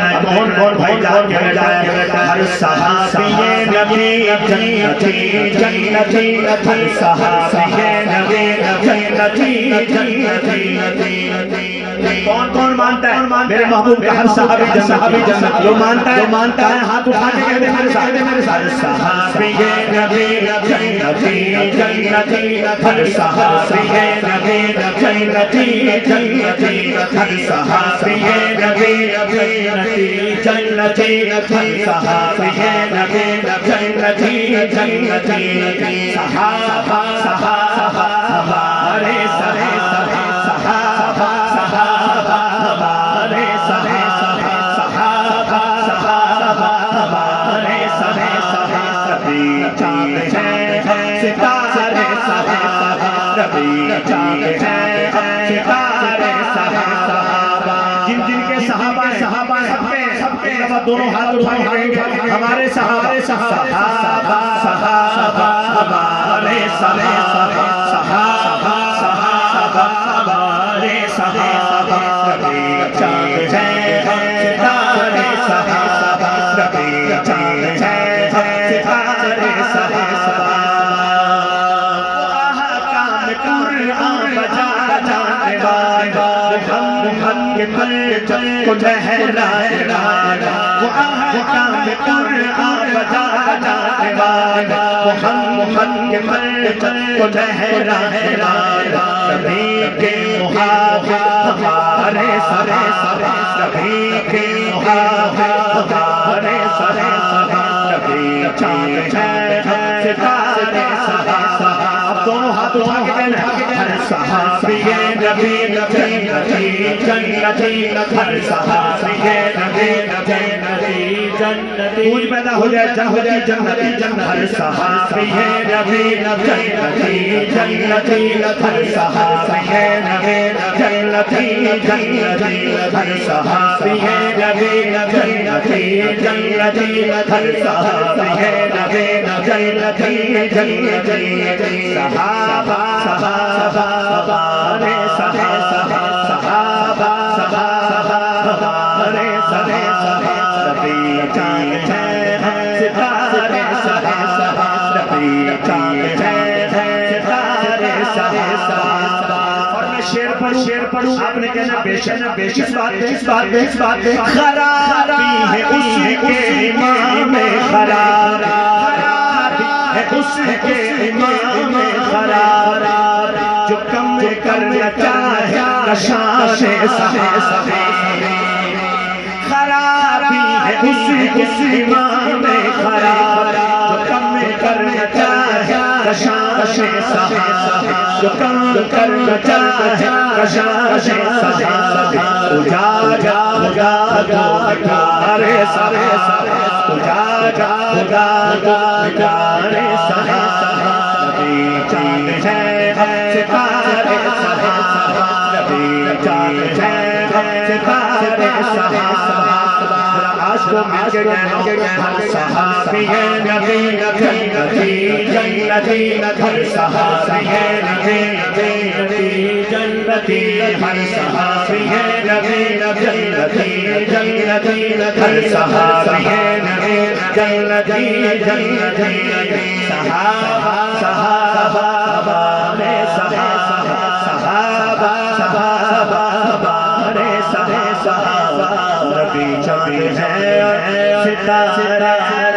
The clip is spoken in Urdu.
کون کون بھائی جان کے جائے ہر صحابی نبی جنتی جنتی ہر صحابی نبی جنتی جنتی کون کون مانتا ہے میرے محبوب کا ہر صحابی جنت جو مانتا ہے ہاتھ اٹھا کے کہتے ہیں میرے ساتھ ہر صحابی نبی جنتی جنتی ہر صحابی نبی جنتی جنتی ہر صحابی نبی جنتی جنتی ہر صحابی نبی جنتی جنتی صحابہ صحابہ رے جن جن کے صحابہ سب کے دونوں ہاتھ اٹھائے کہیں گے ہمارے صحابہ صحابہ صحابہ ہمارے صحابہ صحابہ صحابہ ہمارے صحابہ ربی چاند ہے ستارے صحابہ ربی چاند ہے ستارے صحابہ قرآن بجا جانے والا محمد کے پرچم کو لہرایا وہ احکام قرآن بجا جانے والا محمد کے پرچم کو لہرایا نبی کے محافظ ہمارے سرے نبی کے محافظ ہمارے سرے نبی چاند ہے ستارے صحابہ دونوں ہاتھ اٹھا کے کہنا ہر صحابی نبی جنتی جنتی ہر صحابی نبی جنتی جنتی گونج پیدا ہو جائے جنتی جنتی ہر صحابی نبی جنتی جنتی ہر صحابی نبی جنتی جنتی ہر صحابی نبی جنتی جنتی ہر صحابی نبی جنتی جنتی صحابہ صحابہ رے صحابہ رے ربی چاند ہے ستارے صحابہ ربی چاند ہے ستارے صحابہ اور میں شعر پڑھوں آپ نے کہنا بے شک اس بات خرابی ہے اس کے امام خرابی ہے اس کے امام خرابی جو کم کرنا چاہے نشان صحابہ خرابی ہے اس امام خرابی جو کم کرنا چاہے نشان صحابہ جو کم کرنا چاہے نشان صحابہ اجاجا رے سرے اجاجا رے صحابہ نبی چاند ہے ستارے صحابہ نبی چاند ہے ستارے صحابہ عاشقوں مل کے کہنا ہر صحابی نبی جنتی جنتی ہر صحابی نبی جنتی ہر صحابی نبی جنتی جنتی ہر صحابی نبی جنتی جنتی صحابہ صحابہ رے صحابہ رے صحابہ ربی چاند ہے ستارہ